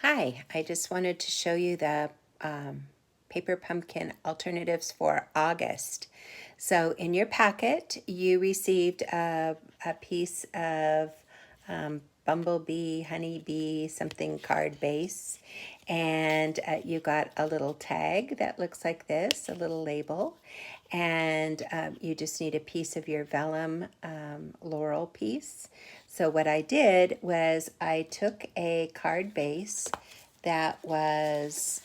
Hi, I just wanted to show you the paper pumpkin alternatives for August. So in your packet, you received a piece of bumblebee, honeybee, something card base, and you got a little tag that looks like this, a little label, and you just need a piece of your vellum laurel piece. So what I did was I took a card base that was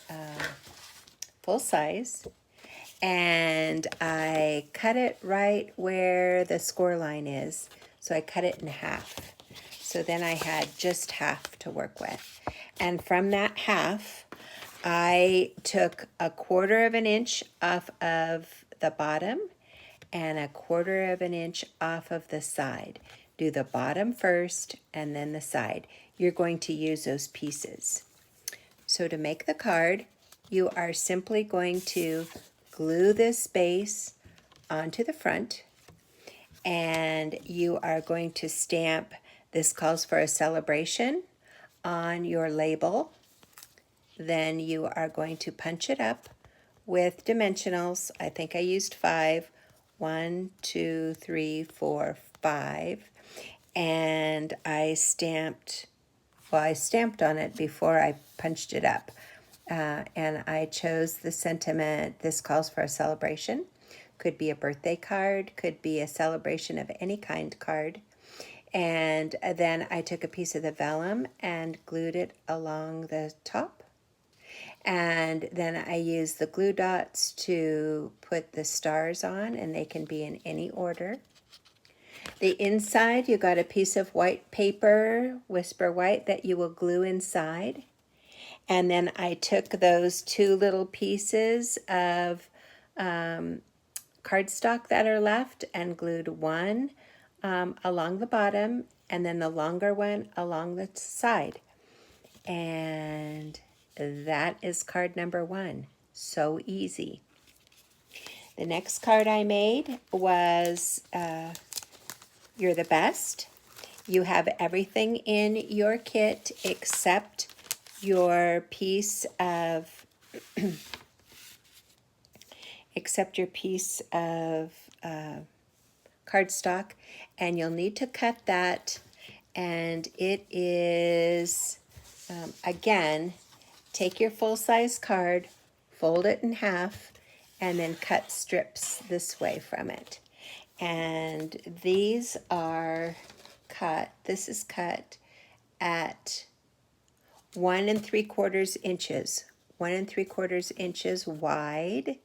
full size, and I cut it right where the score line is. So I cut it in half. So then I had just half to work with. And from that half, I took 1/4 of an inch off of the bottom and 1/4 of an inch off of the side. Do the bottom first and then the side. You're going to use those pieces. So to make the card, you are simply going to glue this base onto the front, and you are going to stamp "This calls for a celebration" on your label. Then you are going to punch it up with dimensionals. I think I used 5. 1, 2, 3, 4, 5. And I stamped on it before I punched it up. And I chose the sentiment, "This calls for a celebration." Could be a birthday card, could be a celebration of any kind card. And then I took a piece of the vellum and glued it along the top. And then I use the glue dots to put the stars on, and they can be in any order. The inside, you got a piece of white paper, Whisper White, that you will glue inside. And then I took those 2 little pieces of cardstock that are left and glued one along the bottom and then the longer one along the side. And that is card number 1. So easy. The next card I made was "You're the Best." You have everything in your kit except your piece of cardstock, and you'll need to cut that. And it is, again, take your full-size card, fold it in half, and then cut strips this way from it. And these are cut, this is cut at 1 3/4 inches, 1 3/4 inches wide.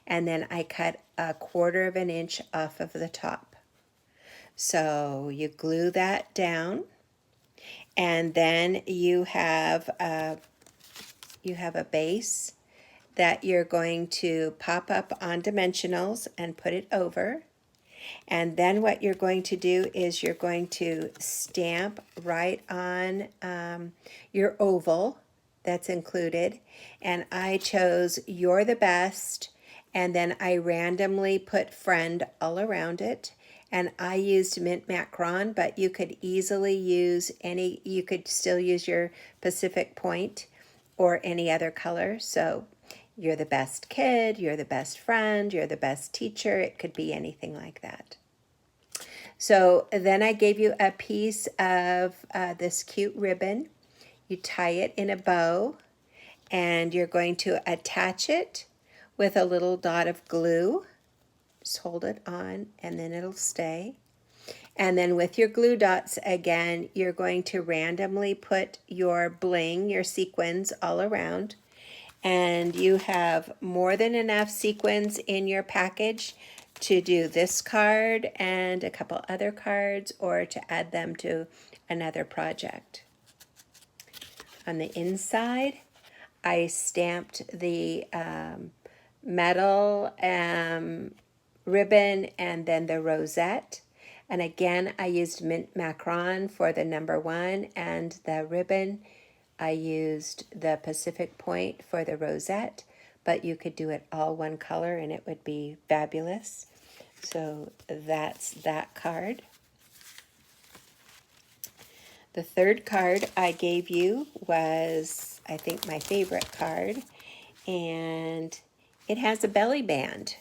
And then I cut 1/4 of an inch off of the top. So you glue that down, and then you have a base that you're going to pop up on dimensionals and put it over. And then what you're going to do is you're going to stamp right on your oval that's included. And I chose "You're the Best," and then I randomly put "Friend" all around it. And I used mint macron, but you could easily use you could still use your Pacific Point or any other color. So "You're the best kid," "You're the best friend," "You're the best teacher." It could be anything like that. So then I gave you a piece of this cute ribbon. You tie it in a bow, and you're going to attach it with a little dot of glue. Just hold it on, and then it'll stay. And then with your glue dots, again, you're going to randomly put your bling, your sequins, all around. And you have more than enough sequins in your package to do this card and a couple other cards, or to add them to another project. On the inside, I stamped the metal ribbon and then the rosette. And again, I used mint macron for the number 1, and the ribbon, I used the Pacific Point for the rosette, but you could do it all one color and it would be fabulous. So that's that card. The third card I gave you was, I think, my favorite card, and it has a belly band.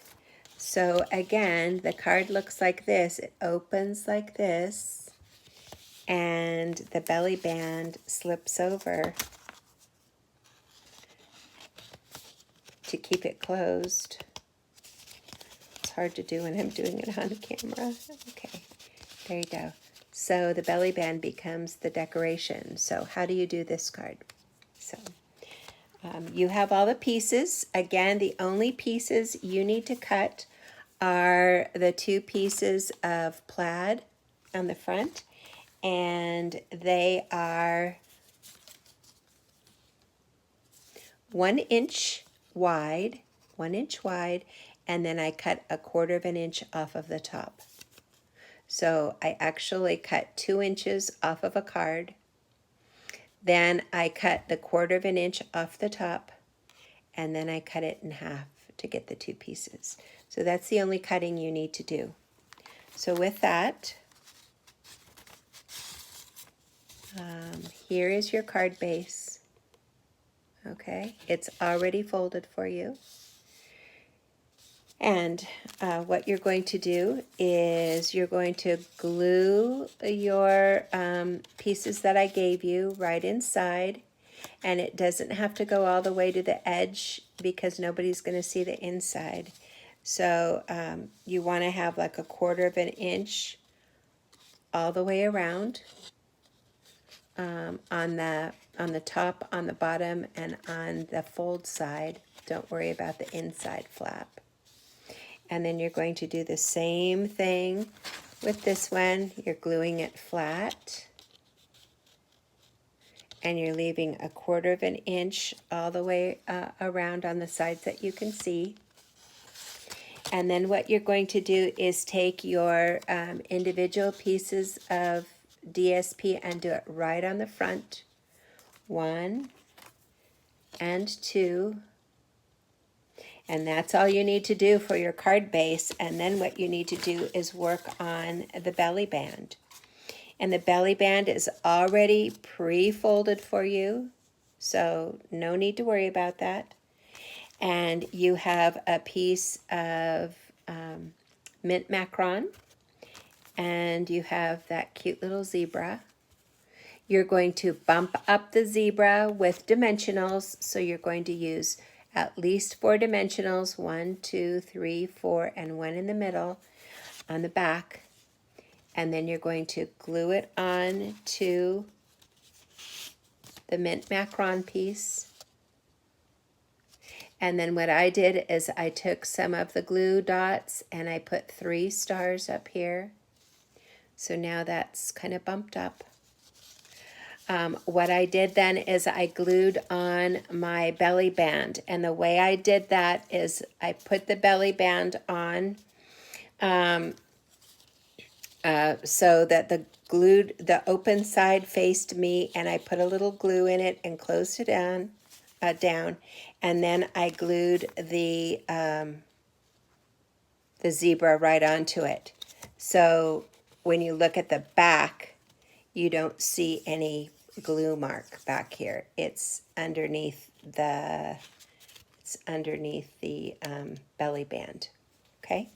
So again, the card looks like this. It opens like this, and the belly band slips over to keep it closed. It's hard to do when I'm doing it on camera. Okay, there you go. So the belly band becomes the decoration. So how do you do this card? So you have all the pieces. Again, the only pieces you need to cut are the 2 pieces of plaid on the front, and they are 1 inch wide, 1 inch wide, and then I cut 1/4 of an inch off of the top. So I actually cut 2 inches off of a card. Then I cut the 1/4 of an inch off the top, and then I cut it in half to get the 2 pieces. So that's the only cutting you need to do. So with that, here is your card base. Okay, it's already folded for you. And what you're going to do is you're going to glue your pieces that I gave you right inside. And it doesn't have to go all the way to the edge because nobody's going to see the inside. So you want to have like 1/4 of an inch all the way around on the top, on the bottom, and on the fold side. Don't worry about the inside flap. And then you're going to do the same thing with this one. You're gluing it flat, and you're leaving 1/4 of an inch all the way around on the sides that you can see. And then what you're going to do is take your individual pieces of DSP and do it right on the front. 1 and 2. And that's all you need to do for your card base. And then what you need to do is work on the belly band. And the belly band is already pre-folded for you, so no need to worry about that. And you have a piece of mint macaron, and you have that cute little zebra. You're going to bump up the zebra with dimensionals, so you're going to use at least 4 dimensionals, 1, 2, 3, 4, and 1 in the middle on the back. And then you're going to glue it on to the mint macaron piece. And then what I did is I took some of the glue dots and I put 3 stars up here. So now that's kind of bumped up. What I did then is I glued on my belly band. And the way I did that is I put the belly band on so that the open side faced me, and I put a little glue in it and closed it down, and then I glued the zebra right onto it. So when you look at the back, you don't see any glue mark back here. It's underneath the belly band. Okay.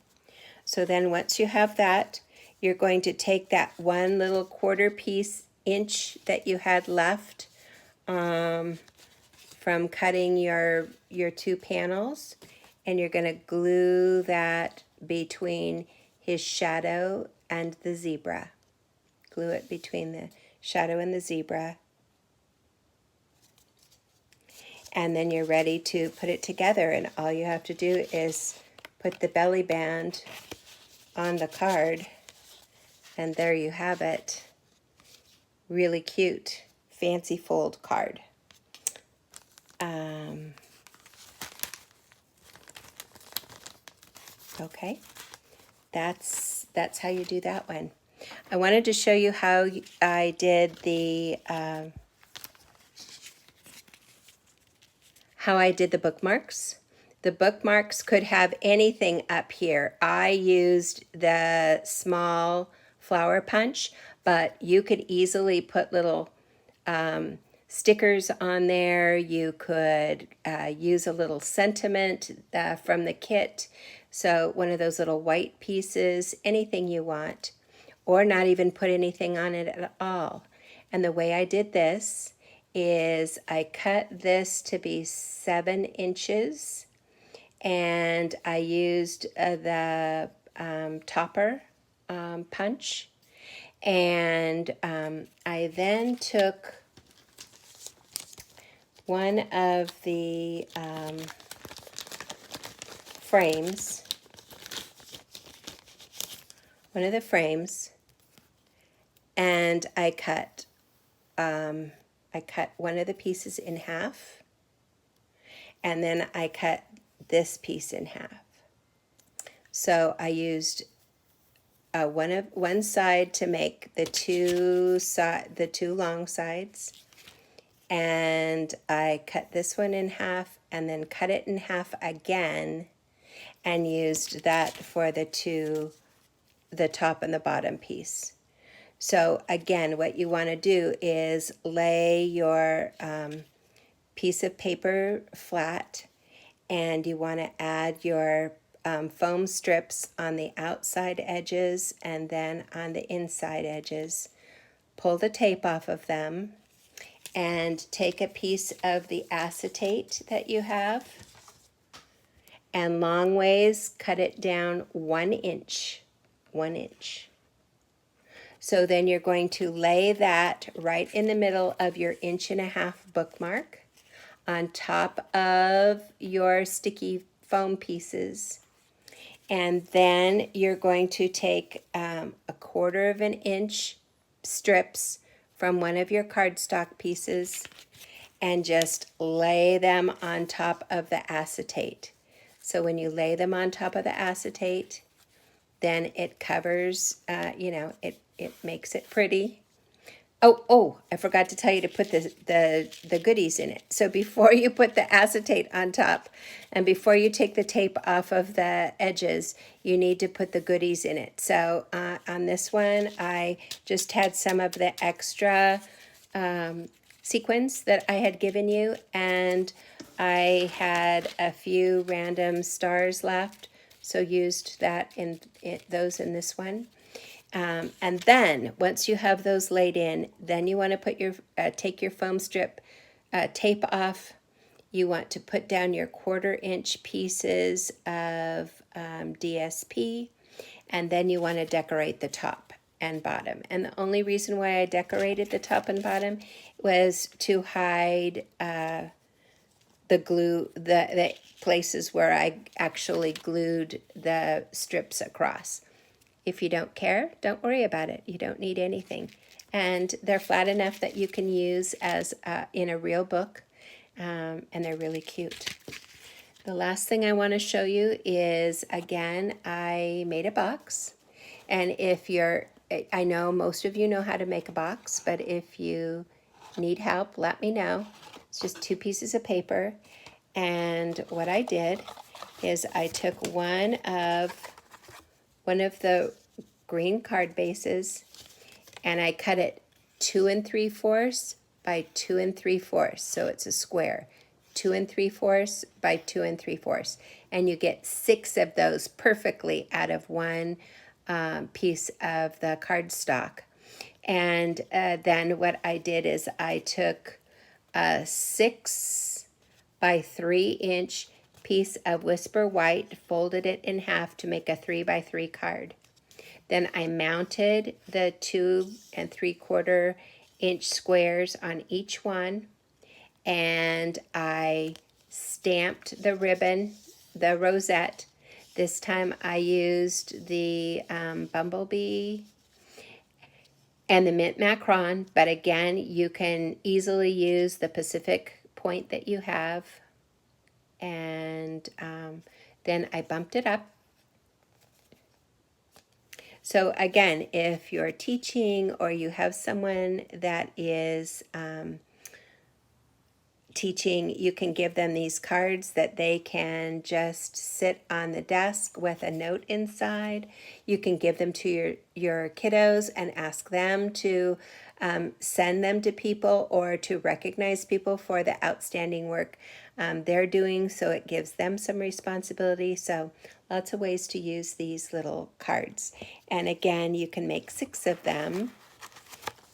So then once you have that, you're going to take that 1 little 1/4 inch that you had left from cutting your 2 panels, and you're going to glue that between his shadow and the zebra. Glue it between the shadow and the zebra. And then you're ready to put it together, and all you have to do is put the belly band on the card, and there you have it. Really cute, fancy fold card. Okay, that's how you do that one. I wanted to show you how I did the bookmarks. The bookmarks could have anything up here. I used the small flower punch, but you could easily put little stickers on there. You could use a little sentiment from the kit. So one of those little white pieces, anything you want, or not even put anything on it at all. And the way I did this is I cut this to be 7 inches, and I used the topper punch, and I then took one of the frames, and I cut one of the pieces in half, and then I cut this piece in half. So I used one side to make the two long sides, and I cut this one in half and then cut it in half again and used that for the top and the bottom piece. So again, what you want to do is lay your piece of paper flat, and you want to add your foam strips on the outside edges and then on the inside edges. Pull the tape off of them and take a piece of the acetate that you have and long ways cut it down 1 inch. 1 inch. So then you're going to lay that right in the middle of your 1.5 inch bookmark on top of your sticky foam pieces. And then you're going to take 1/4 inch strips from one of your cardstock pieces and just lay them on top of the acetate. So when you lay them on top of the acetate, then it covers, it makes it pretty. Oh, I forgot to tell you to put the goodies in it. So before you put the acetate on top and before you take the tape off of the edges, you need to put the goodies in it. So on this one, I just had some of the extra sequins that I had given you, and I had a few random stars left, so used that those in this one. And then once you have those laid in, then you want to put take your foam strip tape off. You want to put down your 1/4 inch pieces of DSP, and then you want to decorate the top and bottom. And the only reason why I decorated the top and bottom was to hide the glue, the places where I actually glued the strips across. If you don't care, don't worry about it. You don't need anything. And they're flat enough that you can use as in a real book, and they're really cute. The last thing I want to show you is, again, I made a box. And I know most of you know how to make a box, but if you need help, let me know. It's just 2 pieces of paper. And what I did is I took one of the green card bases, and I cut it 2 3/4 by 2 3/4, so it's a square. 2 3/4 by 2 3/4, and you get 6 of those perfectly out of one piece of the cardstock. And then what I did is I took a 6 by 3 inch piece of Whisper White, folded it in half to make a 3 by 3 card. Then I mounted the 2 3/4 inch squares on each one, and I stamped the ribbon, the rosette. This time I used the Bumblebee and the Mint Macron, but again, you can easily use the Pacific point that you have. And then I bumped it up. So again, if you're teaching or you have someone that is teaching, you can give them these cards that they can just sit on the desk with a note inside. You can give them to your kiddos and ask them to send them to people or to recognize people for the outstanding work they're doing, so it gives them some responsibility. So lots of ways to use these little cards. And again, you can make 6 of them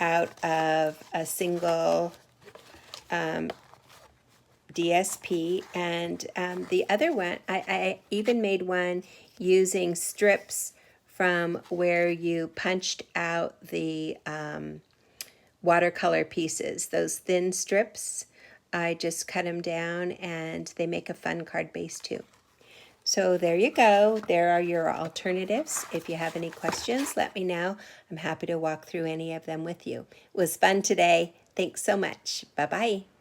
out of a single DSP. And the other one, I even made one using strips from where you punched out the watercolor pieces, those thin strips. I just cut them down and they make a fun card base too. So there you go. There are your alternatives. If you have any questions, let me know. I'm happy to walk through any of them with you. It was fun today. Thanks so much. Bye-bye.